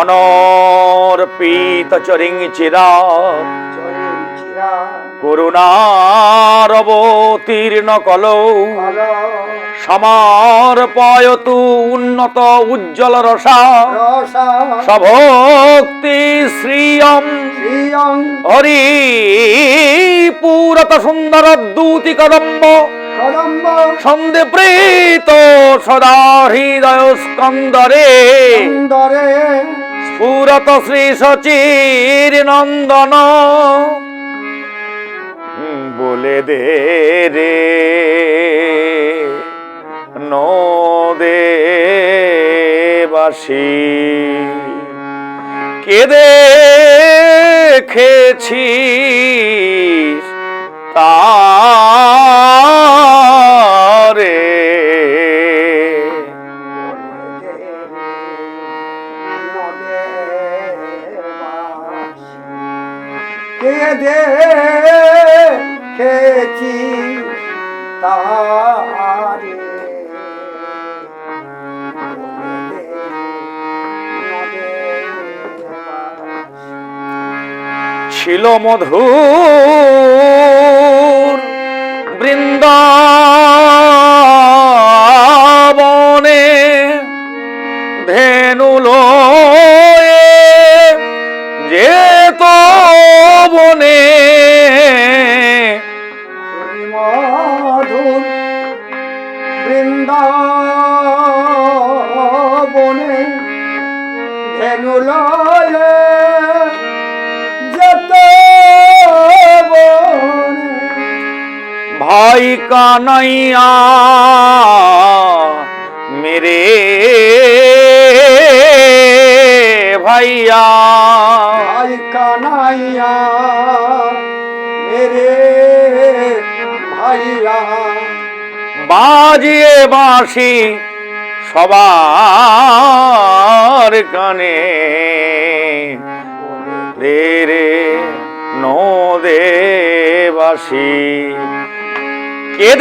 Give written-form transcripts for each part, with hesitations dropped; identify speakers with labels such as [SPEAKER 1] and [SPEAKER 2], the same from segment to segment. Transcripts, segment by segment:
[SPEAKER 1] অনর্পিত চরিং চিরা করুণার অবতীর্ণ কলৌ সমর্পয়তু উন্নত উজ্জ্বল রসা সভক্তি শ্রিয়ম হরি পুরত সুন্দর দ্যুতি কদম্ব সন্ধে প্রীত সদা হৃদয় স্কন্দরে স্ফুরত শ্রী সচির নন্দন বলে দে রে নদেবাসী কে দেখেছিস তারে
[SPEAKER 2] কে দেখেছি তারে
[SPEAKER 1] ছিল মধুর বৃন্দাবনে ধেনু লয়ে যেত বনে
[SPEAKER 2] মধুর বৃন্দাবনে ধেনু লয়ে যেত বনে
[SPEAKER 1] ভাই কানাইয়া মেরে ভাইয়া
[SPEAKER 2] ভাই কানাইয়া মেরে ভাইয়া
[SPEAKER 1] বাজিয়ে বাঁশি সবার কানে রে রে নদেবাসী কে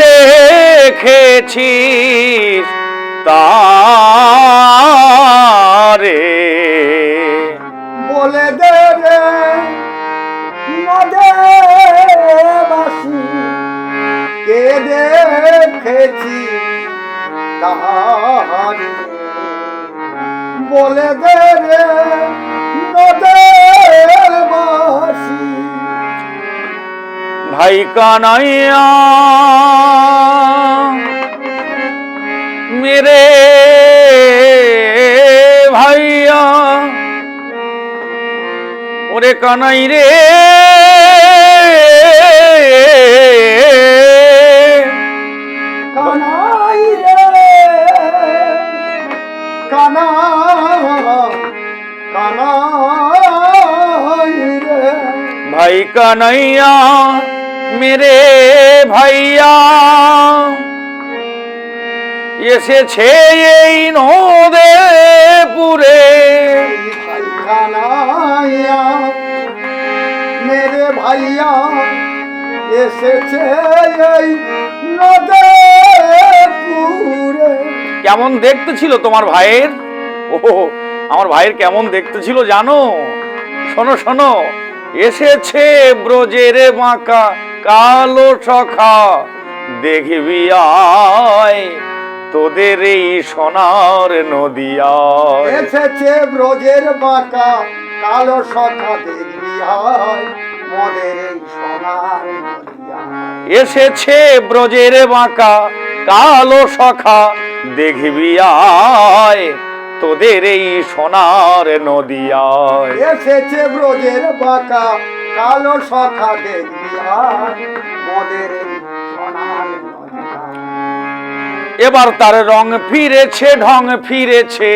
[SPEAKER 1] দেখেছিস তারে
[SPEAKER 2] বলে দে রে নদেবাসী কে দেখেছি তাহারে বলে দে রে নদেবাসী
[SPEAKER 1] ভাই কানাইয়া মেরে ভাইয়া ওরে কানাই রে
[SPEAKER 2] কানাই রে কানাই রে
[SPEAKER 1] ভাই কানাইয়া মেরে ভাইয়া এসেছে এই নদেপুরে
[SPEAKER 2] ভাই কানাইয়া মেরে ভাইয়া এসেছে এই নদেপুরে
[SPEAKER 1] কেমন দেখতে ছিল তোমার ভাইয়ের? ও আমার ভাইয়ের কেমন দেখতে ছিল জানো? শোনো শোনো, এসেছে ব্রজের বাঁকা কালো সখা দেখবি আয় তোদের এই সোনার নদিয়ায়।
[SPEAKER 2] এসেছে ব্রজের বাঁকা কালো সখা দেখবি আয় মদের এই সোনার নদিয়ায়।
[SPEAKER 1] এসেছে ব্রজের বাঁকা কালো সখা দেখবি আয় তোদের এই সোনার নদিয়ায়।
[SPEAKER 2] এসেছে ব্রজের বাঁকা কালো সখা দেখবি আয় মদের এই সোনার নদিয়ায়।
[SPEAKER 1] এবার তার রং ফিরেছে ঢং ফিরেছে,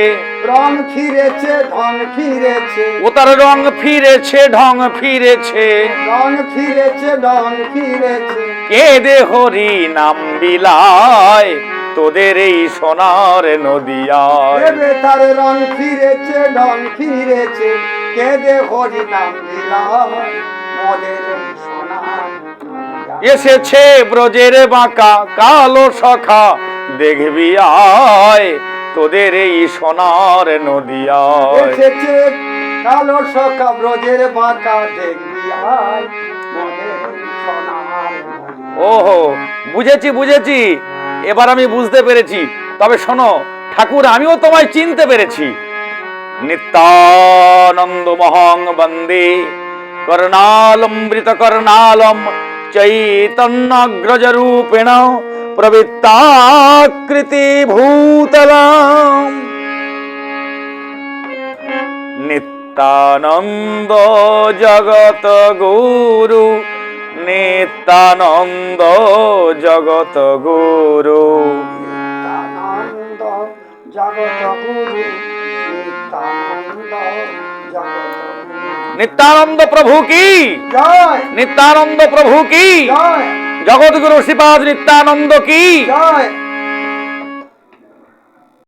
[SPEAKER 2] রং ফিরেছে ঢং ফিরেছে,
[SPEAKER 1] ও তার রং ফিরেছে ঢং ফিরেছে,
[SPEAKER 2] রং ফিরেছে ঢং ফিরেছে।
[SPEAKER 1] কেঁদে হরি নাম বিলায় তোদের এই সোনার নদিয়ায়।
[SPEAKER 2] এবে তার রং ফিরেছে ঢং ফিরেছে, কেঁদে হরি নাম বিলায় মদের এই সোনার নদিয়ায়।
[SPEAKER 1] এসেছে ব্রজের বাঁকা কালো সখা দেখবি আয় তোদের এই সোনার নদিয়ায়।
[SPEAKER 2] এসেছে কালো সকা ব্রজের বাঁকা দেখবি আয় মোদের সোনার নদিয়ায়।
[SPEAKER 1] ওহো, বুঝেছি বুঝেছি, এবার আমি বুঝতে পেরেছি। তবে শোনো ঠাকুর, আমিও তোমায় চিনতে পেরেছি। নিত্যানন্দ মহং বন্দে করুণালম্বৃত করুণালম চৈতন্যগ্রজ রূপেণ প্রবৃত্তাকৃতি ভূতলাম। নিত্যানন্দ জগত গুরু, নিত্যানন্দ জগত গুরু।
[SPEAKER 2] নিত্যানন্দ জগত গুরু, নিত্যানন্দ জগত গুরু।
[SPEAKER 1] নিত্যানন্দ প্রভু কি,
[SPEAKER 2] জয়
[SPEAKER 1] নিত্যানন্দ প্রভু কি,
[SPEAKER 2] জয়
[SPEAKER 1] জগৎগুরু শ্রীপাদ নিত্যানন্দ কি।
[SPEAKER 2] জয়